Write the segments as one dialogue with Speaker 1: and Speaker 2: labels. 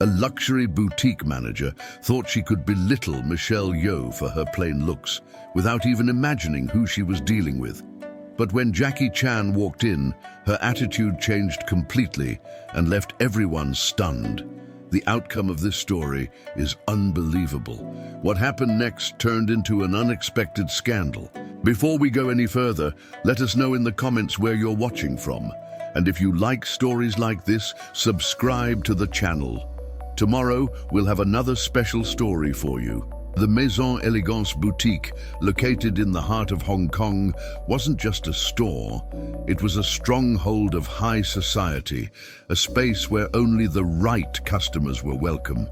Speaker 1: A luxury boutique manager thought she could belittle Michelle Yeoh for her plain looks, without even imagining who she was dealing with. But when Jackie Chan walked in, her attitude changed completely and left everyone stunned. The outcome of this story is unbelievable. What happened next turned into an unexpected scandal. Before we go any further, let us know in the comments where you're watching from. And if you like stories like this, subscribe to the channel. Tomorrow, we'll have another special story for you. The Maison Elegance boutique, located in the heart of Hong Kong, wasn't just a store. It was a stronghold of high society, a space where only the right customers were welcome.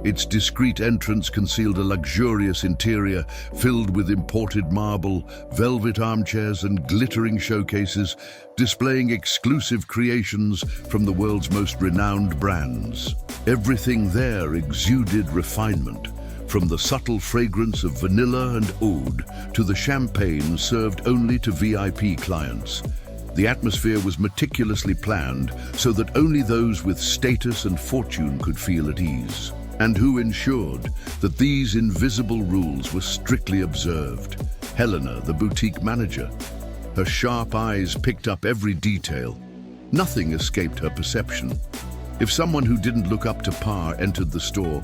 Speaker 1: Its discreet entrance concealed a luxurious interior filled with imported marble, velvet armchairs and glittering showcases, displaying exclusive creations from the world's most renowned brands. Everything there exuded refinement, from the subtle fragrance of vanilla and oud to the champagne served only to VIP clients. The atmosphere was meticulously planned so that only those with status and fortune could feel at ease. And who ensured that these invisible rules were strictly observed? Helena, the boutique manager. Her sharp eyes picked up every detail. Nothing escaped her perception. If someone who didn't look up to par entered the store,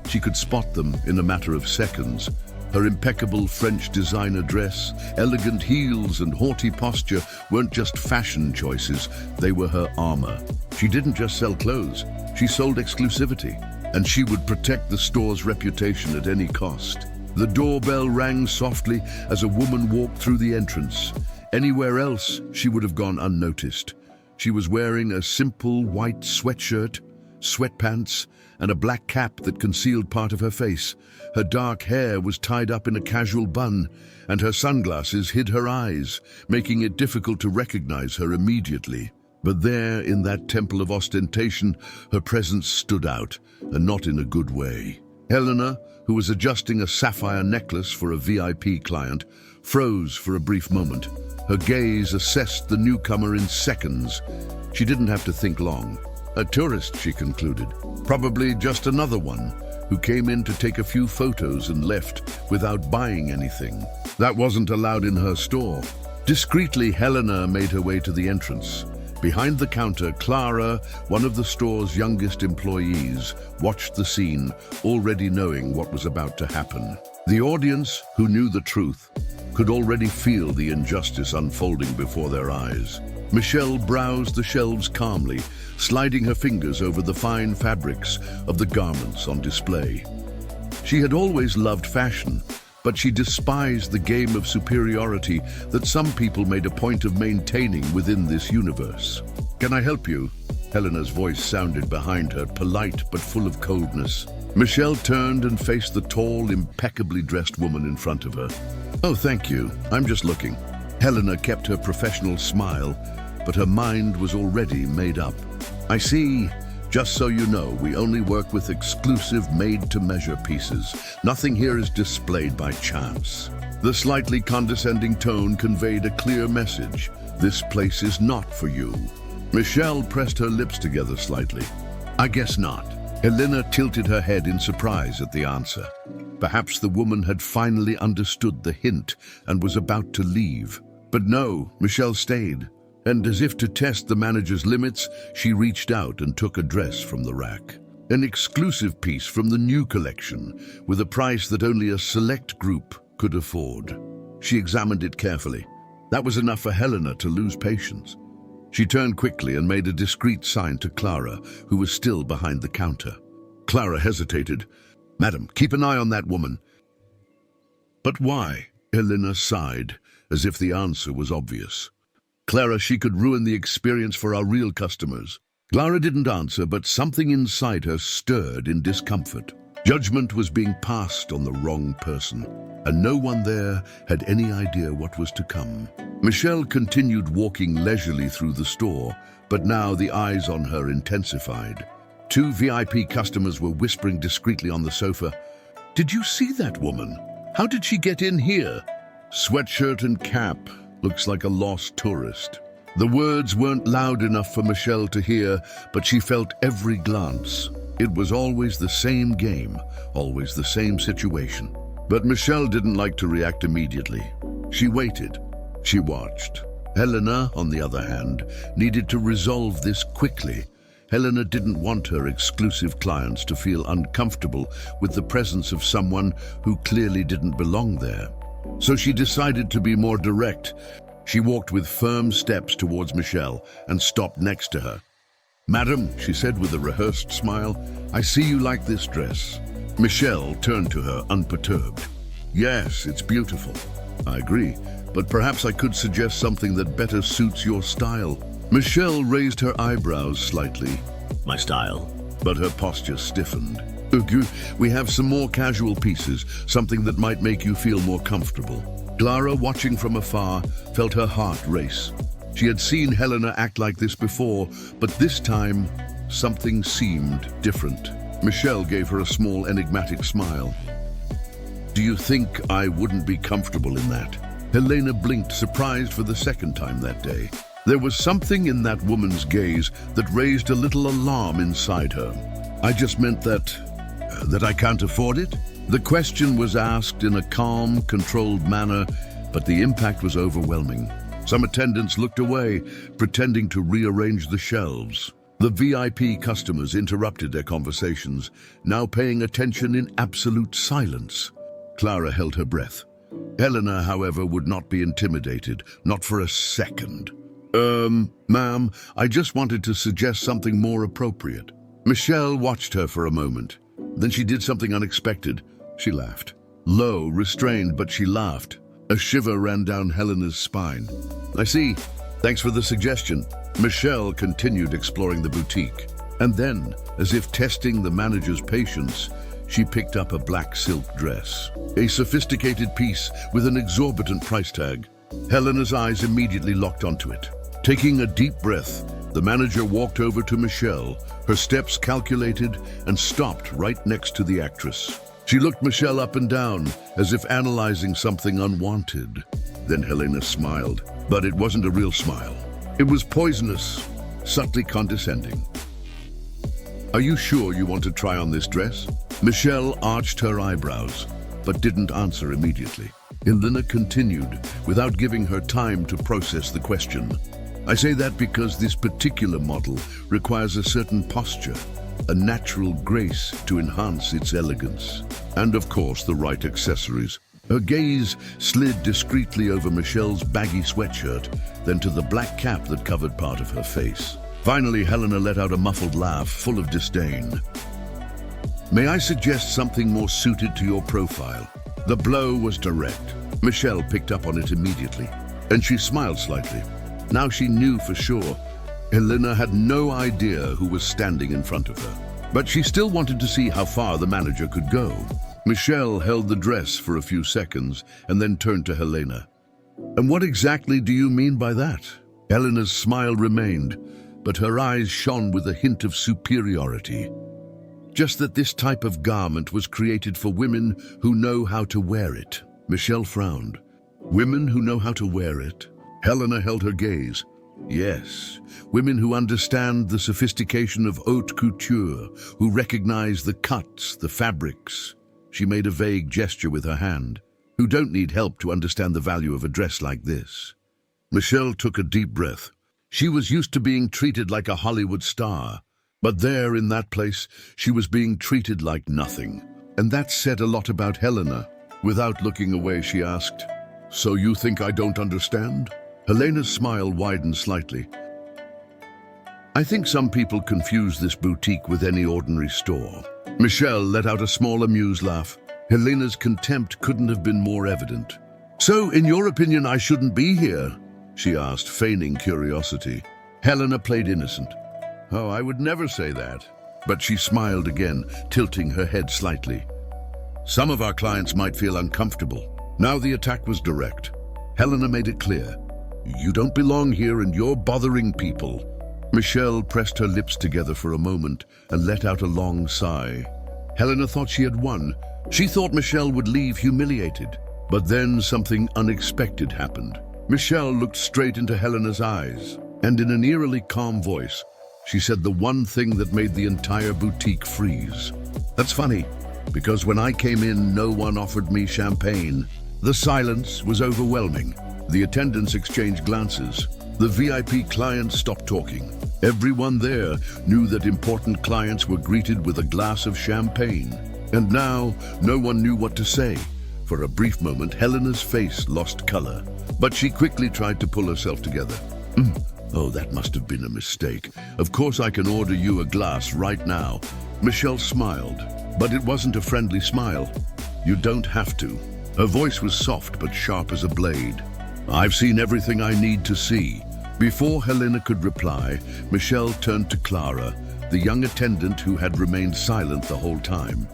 Speaker 1: she could spot them in a matter of seconds. Her impeccable French designer dress, elegant heels and haughty posture weren't just fashion choices, they were her armor. She didn't just sell clothes, she sold exclusivity, and she would protect the store's reputation at any cost. The doorbell rang softly as a woman walked through the entrance. Anywhere else, she would have gone unnoticed. She was wearing a simple white sweatshirt, sweatpants, and a black cap that concealed part of her face. Her dark hair was tied up in a casual bun, and her sunglasses hid her eyes, making it difficult to recognize her immediately. But there, in that temple of ostentation, her presence stood out, and not in a good way. Helena, who was adjusting a sapphire necklace for a VIP client, froze for a brief moment. Her gaze assessed the newcomer in seconds. She didn't have to think long. A tourist, she concluded. Probably just another one who came in to take a few photos and left without buying anything. That wasn't allowed in her store. Discreetly, Helena made her way to the entrance. Behind the counter, Clara, one of the store's youngest employees, watched the scene, already knowing what was about to happen. The audience, who knew the truth, could already feel the injustice unfolding before their eyes. Michelle browsed the shelves calmly, sliding her fingers over the fine fabrics of the garments on display. She had always loved fashion, but she despised the game of superiority that some people made a point of maintaining within this universe. "Can I help you?" Helena's voice sounded behind her, polite but full of coldness. Michelle turned and faced the tall, impeccably dressed woman in front of her. "Oh, thank you. I'm just looking." Helena kept her professional smile, but her mind was already made up. "I see. Just so you know, we only work with exclusive made-to-measure pieces. Nothing here is displayed by chance." The slightly condescending tone conveyed a clear message. This place is not for you. Michelle pressed her lips together slightly. "I guess not." Helena tilted her head in surprise at the answer. Perhaps the woman had finally understood the hint and was about to leave. But no, Michelle stayed. And as if to test the manager's limits, she reached out and took a dress from the rack. An exclusive piece from the new collection, with a price that only a select group could afford. She examined it carefully. That was enough for Helena to lose patience. She turned quickly and made a discreet sign to Clara, who was still behind the counter. Clara hesitated. "Madam, keep an eye on that woman." "But why?" Helena sighed, as if the answer was obvious. "Clara, she could ruin the experience for our real customers." Clara didn't answer, but something inside her stirred in discomfort. Judgment was being passed on the wrong person, and no one there had any idea what was to come. Michelle continued walking leisurely through the store, but now the eyes on her intensified. Two VIP customers were whispering discreetly on the sofa. "Did you see that woman? How did she get in here?" "Sweatshirt and cap. Looks like a lost tourist." The words weren't loud enough for Michelle to hear, but she felt every glance. It was always the same game, always the same situation. But Michelle didn't like to react immediately. She waited. She watched. Helena, on the other hand, needed to resolve this quickly. Helena didn't want her exclusive clients to feel uncomfortable with the presence of someone who clearly didn't belong there. So she decided to be more direct. She walked with firm steps towards Michelle and stopped next to her. "Madam," she said with a rehearsed smile, "I see you like this dress." Michelle turned to her unperturbed. "Yes, it's beautiful. I agree, but perhaps I could suggest something that better suits your style." Michelle raised her eyebrows slightly.
Speaker 2: "My style?"
Speaker 1: But her posture stiffened. "We have some more casual pieces, something that might make you feel more comfortable." Clara, watching from afar, felt her heart race. She had seen Helena act like this before, but this time, something seemed different. Michelle gave her a small, enigmatic smile. "Do you think I wouldn't be comfortable in that?" Helena blinked, surprised for the second time that day. There was something in that woman's gaze that raised a little alarm inside her. "I just meant that I can't afford it?" The question was asked in a calm, controlled manner, but the impact was overwhelming. Some attendants looked away, pretending to rearrange the shelves. The VIP customers interrupted their conversations, now paying attention in absolute silence. Clara held her breath. Helena, however, would not be intimidated, not for a second. Ma'am, I just wanted to suggest something more appropriate." Michelle watched her for a moment. Then she did something unexpected. She laughed. Low, restrained, but she laughed. A shiver ran down Helena's spine. "I see. Thanks for the suggestion." Michelle continued exploring the boutique. And then, as if testing the manager's patience, she picked up a black silk dress. A sophisticated piece with an exorbitant price tag. Helena's eyes immediately locked onto it. Taking a deep breath, the manager walked over to Michelle, her steps calculated, and stopped right next to the actress. She looked Michelle up and down, as if analyzing something unwanted. Then Helena smiled, but it wasn't a real smile. It was poisonous, subtly condescending. "Are you sure you want to try on this dress?" Michelle arched her eyebrows, but didn't answer immediately. Helena continued, without giving her time to process the question. "I say that because this particular model requires a certain posture, a natural grace to enhance its elegance, and of course the right accessories." Her gaze slid discreetly over Michelle's baggy sweatshirt, then to the black cap that covered part of her face. Finally, Helena let out a muffled laugh, full of disdain. "May I suggest something more suited to your profile?" The blow was direct. Michelle picked up on it immediately, and she smiled slightly. Now she knew for sure. Helena had no idea who was standing in front of her, but she still wanted to see how far the manager could go. Michelle held the dress for a few seconds and then turned to Helena. "And what exactly do you mean by that?" Helena's smile remained, but her eyes shone with a hint of superiority. "Just that this type of garment was created for women who know how to wear it." Michelle frowned. "Women who know how to wear it?" Helena held her gaze. "Yes, women who understand the sophistication of haute couture, who recognize the cuts, the fabrics." She made a vague gesture with her hand. "Who don't need help to understand the value of a dress like this." Michelle took a deep breath. She was used to being treated like a Hollywood star, but there in that place, she was being treated like nothing. And that said a lot about Helena. Without looking away, she asked, "So you think I don't understand?" Helena's smile widened slightly. "I think some people confuse this boutique with any ordinary store." Michelle let out a small amused laugh. Helena's contempt couldn't have been more evident. "So, in your opinion, I shouldn't be here?" she asked, feigning curiosity. Helena played innocent. "Oh, I would never say that." But she smiled again, tilting her head slightly. "Some of our clients might feel uncomfortable." Now the attack was direct. Helena made it clear. "You don't belong here and you're bothering people." Michelle pressed her lips together for a moment and let out a long sigh. Helena thought she had won. She thought Michelle would leave humiliated. But then something unexpected happened. Michelle looked straight into Helena's eyes, and in an eerily calm voice, She said the one thing that made the entire boutique freeze. That's funny, because when I came in, no one offered me champagne. The silence was overwhelming. The attendants exchanged glances. The VIP clients stopped talking. Everyone there knew that important clients were greeted with a glass of champagne. And now, no one knew what to say. For a brief moment, Helena's face lost color, but she quickly tried to pull herself together. Oh, that must have been a mistake. Of course I can order you a glass right now. Michelle smiled, but it wasn't a friendly smile. You don't have to. Her voice was soft but sharp as a blade. I've seen everything I need to see. Before Helena could reply, Michelle turned to Clara, the young attendant who had remained silent the whole time.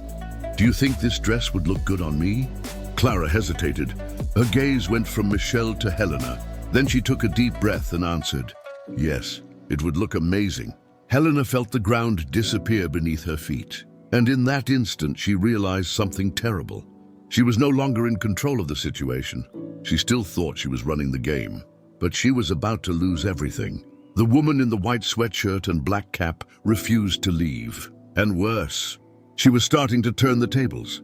Speaker 1: Do you think this dress would look good on me? Clara hesitated. Her gaze went from Michelle to Helena. Then she took a deep breath and answered, yes, it would look amazing. Helena felt the ground disappear beneath her feet. And in that instant, she realized something terrible. She was no longer in control of the situation. She still thought she was running the game, but she was about to lose everything. The woman in the white sweatshirt and black cap refused to leave. And worse, she was starting to turn the tables.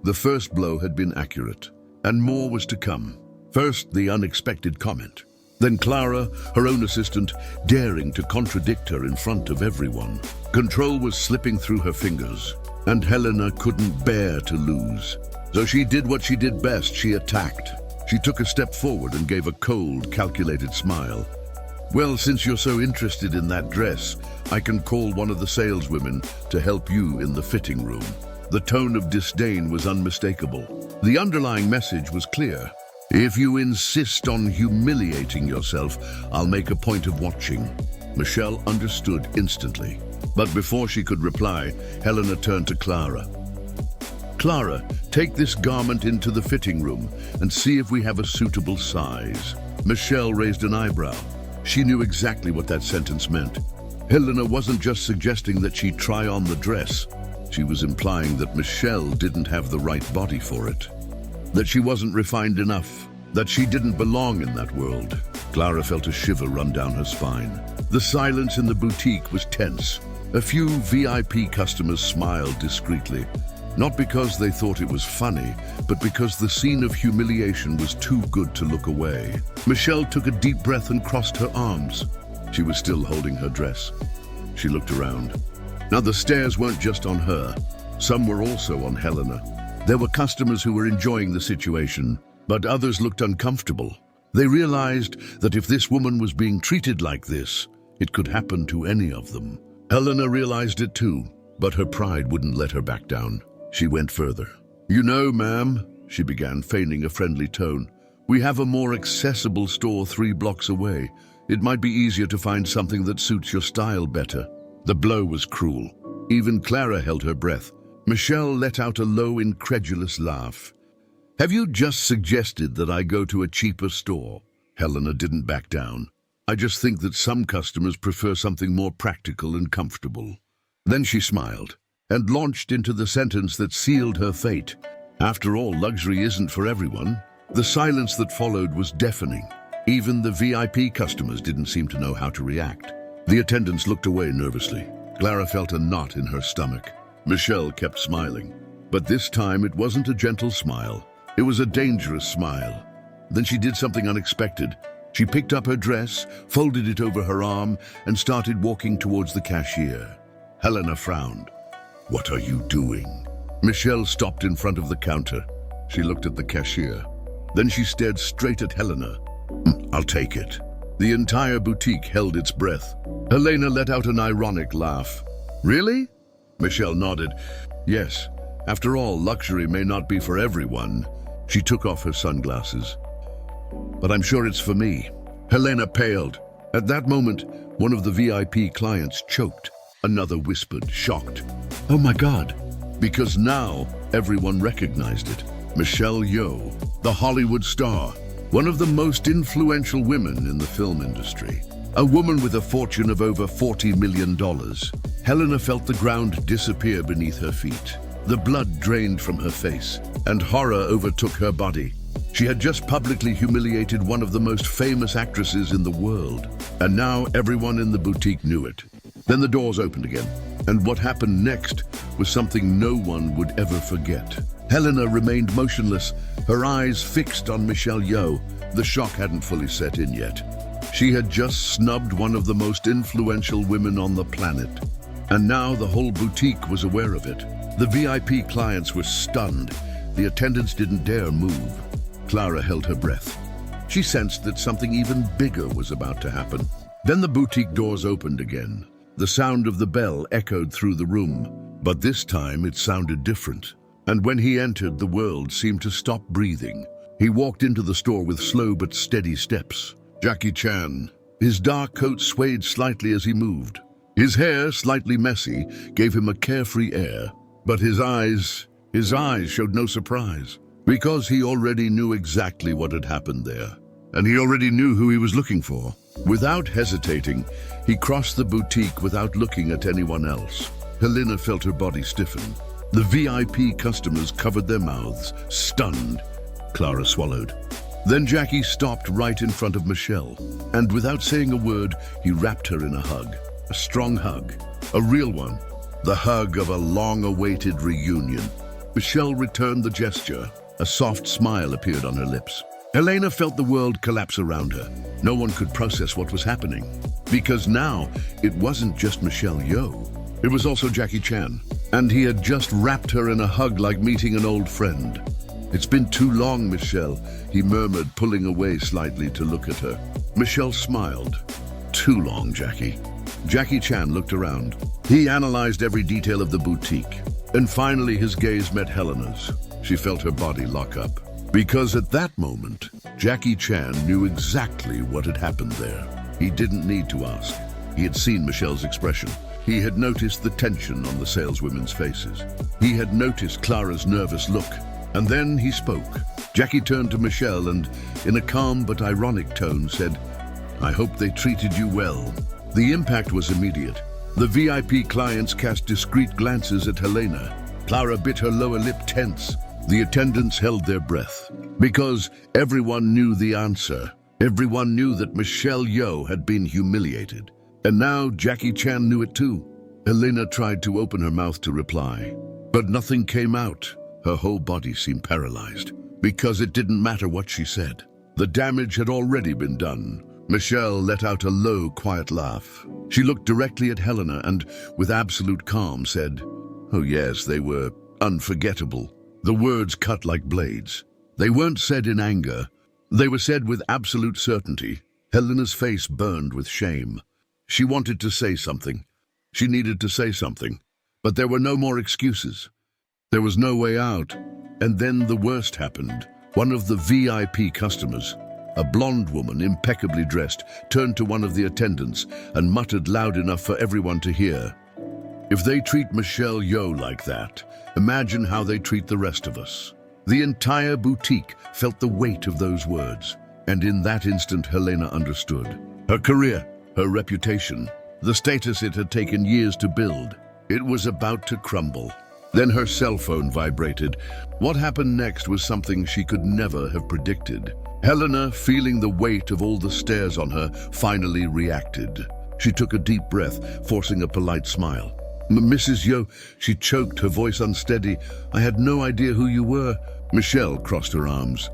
Speaker 1: The first blow had been accurate, and more was to come. First, the unexpected comment. Then Clara, her own assistant, daring to contradict her in front of everyone. Control was slipping through her fingers, and Helena couldn't bear to lose. So she did what she did best. She attacked. She took a step forward and gave a cold, calculated smile. Well, since you're so interested in that dress, I can call one of the saleswomen to help you in the fitting room. The tone of disdain was unmistakable. The underlying message was clear. If you insist on humiliating yourself, I'll make a point of watching. Michelle understood instantly. But before she could reply, Helena turned to Clara. Clara, take this garment into the fitting room and see if we have a suitable size. Michelle raised an eyebrow. She knew exactly what that sentence meant. Helena wasn't just suggesting that she try on the dress. She was implying that Michelle didn't have the right body for it. That she wasn't refined enough. That she didn't belong in that world. Clara felt a shiver run down her spine. The silence in the boutique was tense. A few VIP customers smiled discreetly. Not because they thought it was funny, but because the scene of humiliation was too good to look away. Michelle took a deep breath and crossed her arms. She was still holding her dress. She looked around. Now the stares weren't just on her. Some were also on Helena. There were customers who were enjoying the situation, but others looked uncomfortable. They realized that if this woman was being treated like this, it could happen to any of them. Helena realized it too, but her pride wouldn't let her back down. She went further. You know, ma'am, she began, feigning a friendly tone, we have a more accessible store 3 blocks away. It might be easier to find something that suits your style better. The blow was cruel. Even Clara held her breath. Michelle let out a low, incredulous laugh. Have you just suggested that I go to a cheaper store? Helena didn't back down. I just think that some customers prefer something more practical and comfortable. Then she smiled and launched into the sentence that sealed her fate. After all, luxury isn't for everyone. The silence that followed was deafening. Even the VIP customers didn't seem to know how to react. The attendants looked away nervously. Clara felt a knot in her stomach. Michelle kept smiling. But this time it wasn't a gentle smile. It was a dangerous smile. Then she did something unexpected. She picked up her dress, folded it over her arm, and started walking towards the cashier. Helena frowned. What are you doing? Michelle stopped in front of the counter. She looked at the cashier. Then she stared straight at Helena. I'll take it. The entire boutique held its breath. Helena let out an ironic laugh. Really? Michelle nodded. Yes. After all, luxury may not be for everyone. She took off her sunglasses. But I'm sure it's for me. Helena paled. At that moment, one of the VIP clients choked. Another whispered, shocked, "Oh my God." Because now everyone recognized it. Michelle Yeoh, the Hollywood star, one of the most influential women in the film industry. A woman with a fortune of over $40 million. Helena felt the ground disappear beneath her feet. The blood drained from her face, and horror overtook her body. She had just publicly humiliated one of the most famous actresses in the world, and now everyone in the boutique knew it. Then the doors opened again, and what happened next was something no one would ever forget. Helena remained motionless, her eyes fixed on Michelle Yeoh. The shock hadn't fully set in yet. She had just snubbed one of the most influential women on the planet, and now the whole boutique was aware of it. The VIP clients were stunned. The attendants didn't dare move. Clara held her breath. She sensed that something even bigger was about to happen. Then the boutique doors opened again. The sound of the bell echoed through the room, but this time it sounded different. And when he entered, the world seemed to stop breathing. He walked into the store with slow but steady steps. Jackie Chan. His dark coat swayed slightly as he moved. His hair, slightly messy, gave him a carefree air. But his eyes showed no surprise, because he already knew exactly what had happened there. And he already knew who he was looking for. Without hesitating, he crossed the boutique without looking at anyone else. Helena felt her body stiffen. The VIP customers covered their mouths, stunned. Clara swallowed. Then Jackie stopped right in front of Michelle, and without saying a word, he wrapped her in a hug. A strong hug, a real one. The hug of a long-awaited reunion. Michelle returned the gesture. A soft smile appeared on her lips. Helena felt the world collapse around her. No one could process what was happening, because now it wasn't just Michelle Yeoh. It was also Jackie Chan, and he had just wrapped her in a hug like meeting an old friend. "It's been too long, Michelle," he murmured, pulling away slightly to look at her. Michelle smiled. "Too long, Jackie." Jackie Chan looked around. He analyzed every detail of the boutique, and finally his gaze met Helena's. She felt her body lock up. Because at that moment, Jackie Chan knew exactly what had happened there. He didn't need to ask. He had seen Michelle's expression. He had noticed the tension on the saleswomen's faces. He had noticed Clara's nervous look. And then he spoke. Jackie turned to Michelle and, in a calm but ironic tone, said, "I hope they treated you well." The impact was immediate. The VIP clients cast discreet glances at Helena. Clara bit her lower lip tense. The attendants held their breath, because everyone knew the answer. Everyone knew that Michelle Yeoh had been humiliated. And now Jackie Chan knew it too. Helena tried to open her mouth to reply, but nothing came out. Her whole body seemed paralyzed, because it didn't matter what she said. The damage had already been done. Michelle let out a low, quiet laugh. She looked directly at Helena and, with absolute calm, said, "Oh yes, they were unforgettable." The words cut like blades. They weren't said in anger. They were said with absolute certainty. Helena's face burned with shame. She wanted to say something. She needed to say something. But there were no more excuses. There was no way out. And then the worst happened. One of the VIP customers, a blonde woman impeccably dressed, turned to one of the attendants and muttered loud enough for everyone to hear, "If they treat Michelle Yeoh like that, imagine how they treat the rest of us." The entire boutique felt the weight of those words, and in that instant Helena understood. Her career, her reputation, the status it had taken years to build, it was about to crumble. Then her cell phone vibrated. What happened next was something she could never have predicted. Helena, feeling the weight of all the stares on her, finally reacted. She took a deep breath, forcing a polite smile. "Mrs. Yeoh," she choked, her voice unsteady. "I had no idea who you were." Michelle crossed her arms.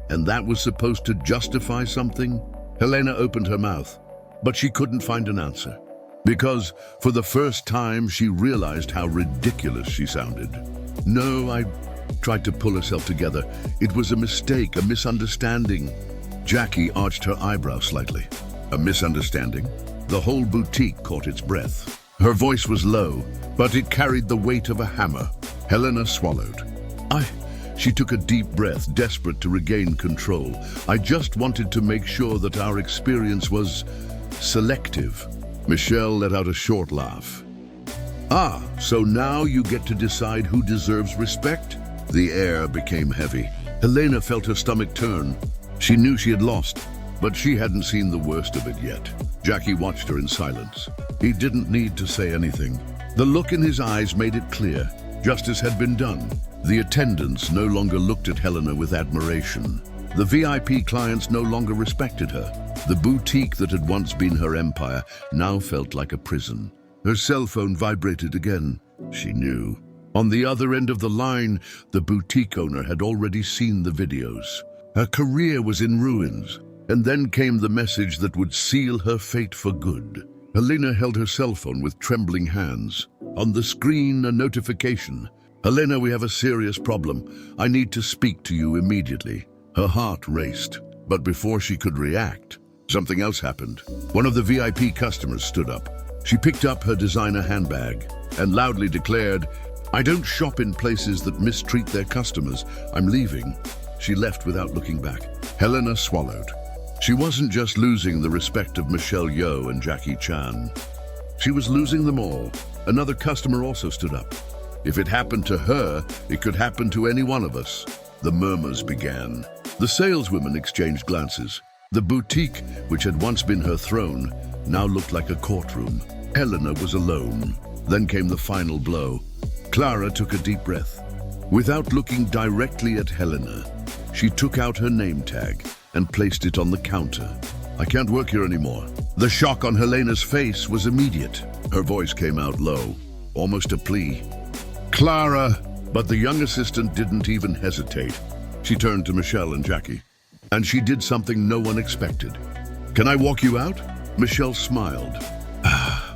Speaker 1: And that was supposed to justify something? Helena opened her mouth, but she couldn't find an answer. Because, for the first time, she realized how ridiculous she sounded. "No," I tried to pull herself together. "It was a mistake, a misunderstanding." Jackie arched her eyebrows slightly. "A misunderstanding?" The whole boutique caught its breath. Her voice was low, but it carried the weight of a hammer. Helena swallowed. She took a deep breath, desperate to regain control. "I just wanted to make sure that our experience was selective." Michelle let out a short laugh. "Ah, so now you get to decide who deserves respect?" The air became heavy. Helena felt her stomach turn. She knew she had lost, but she hadn't seen the worst of it yet. Jackie watched her in silence. He didn't need to say anything. The look in his eyes made it clear. Justice had been done. The attendants no longer looked at Helena with admiration. The VIP clients no longer respected her. The boutique that had once been her empire now felt like a prison. Her cell phone vibrated again. She knew. On the other end of the line, the boutique owner had already seen the videos. Her career was in ruins, and then came the message that would seal her fate for good. Helena held her cell phone with trembling hands. On the screen, a notification. "Helena, we have a serious problem. I need to speak to you immediately." Her heart raced, but before she could react, something else happened. One of the VIP customers stood up. She picked up her designer handbag and loudly declared, "I don't shop in places that mistreat their customers. I'm leaving." She left without looking back. Helena swallowed. She wasn't just losing the respect of Michelle Yeoh and Jackie Chan. She was losing them all. Another customer also stood up. If it happened to her, it could happen to any one of us. The murmurs began. The saleswomen exchanged glances. The boutique, which had once been her throne, now looked like a courtroom. Helena was alone. Then came the final blow. Clara took a deep breath. Without looking directly at Helena, she took out her name tag and placed it on the counter. "I can't work here anymore." The shock on Helena's face was immediate. Her voice came out low, almost a plea. "Clara!" But the young assistant didn't even hesitate. She turned to Michelle and Jackie. And she did something no one expected. "Can I walk you out?" Michelle smiled.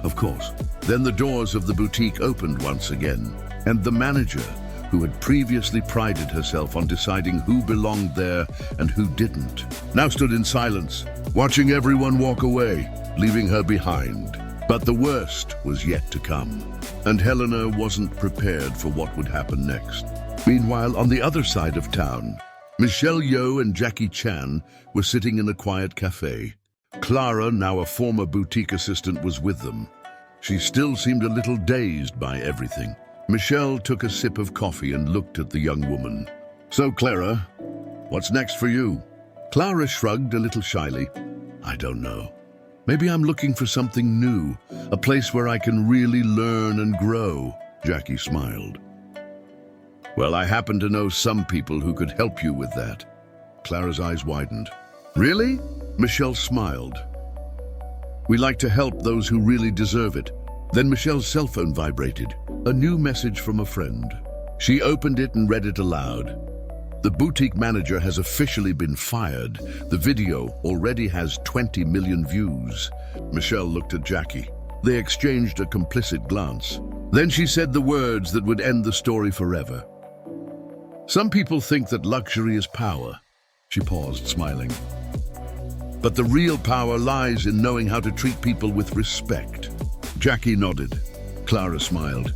Speaker 1: Of course. Then the doors of the boutique opened once again, and the manager, who had previously prided herself on deciding who belonged there and who didn't, now stood in silence, watching everyone walk away, leaving her behind. But the worst was yet to come, and Helena wasn't prepared for what would happen next. Meanwhile, on the other side of town, Michelle Yeoh and Jackie Chan were sitting in a quiet cafe. Clara, now a former boutique assistant, was with them. She still seemed a little dazed by everything. Michelle took a sip of coffee and looked at the young woman. "So, Clara, what's next for you?" Clara shrugged a little shyly. "I don't know. Maybe I'm looking for something new, a place where I can really learn and grow." Jackie smiled. "Well, I happen to know some people who could help you with that." Clara's eyes widened. "Really?" Michelle smiled. "We like to help those who really deserve it." Then Michelle's cell phone vibrated. A new message from a friend. She opened it and read it aloud. "The boutique manager has officially been fired. The video already has 20 million views." Michelle looked at Jackie. They exchanged a complicit glance. Then she said the words that would end the story forever. "Some people think that luxury is power." She paused, smiling. "But the real power lies in knowing how to treat people with respect." Jackie nodded. Clara smiled.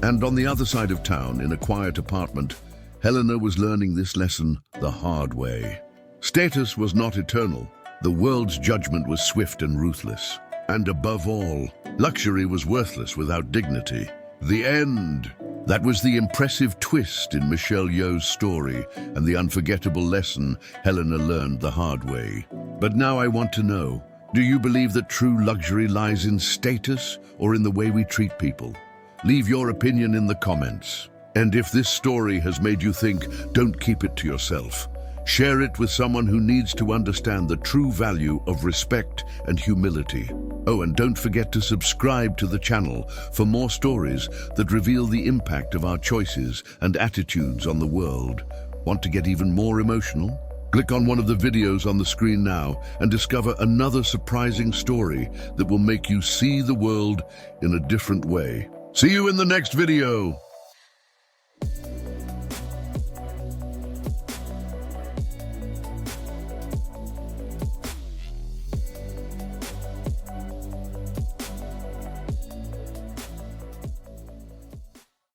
Speaker 1: And on the other side of town, in a quiet apartment, Helena was learning this lesson the hard way. Status was not eternal. The world's judgment was swift and ruthless. And above all, luxury was worthless without dignity. The end. That was the impressive twist in Michelle Yeoh's story and the unforgettable lesson Helena learned the hard way. But now I want to know, do you believe that true luxury lies in status or in the way we treat people? Leave your opinion in the comments. And if this story has made you think, don't keep it to yourself. Share it with someone who needs to understand the true value of respect and humility. Oh, and don't forget to subscribe to the channel for more stories that reveal the impact of our choices and attitudes on the world. Want to get even more emotional? Click on one of the videos on the screen now and discover another surprising story that will make you see the world in a different way. See you in the next video.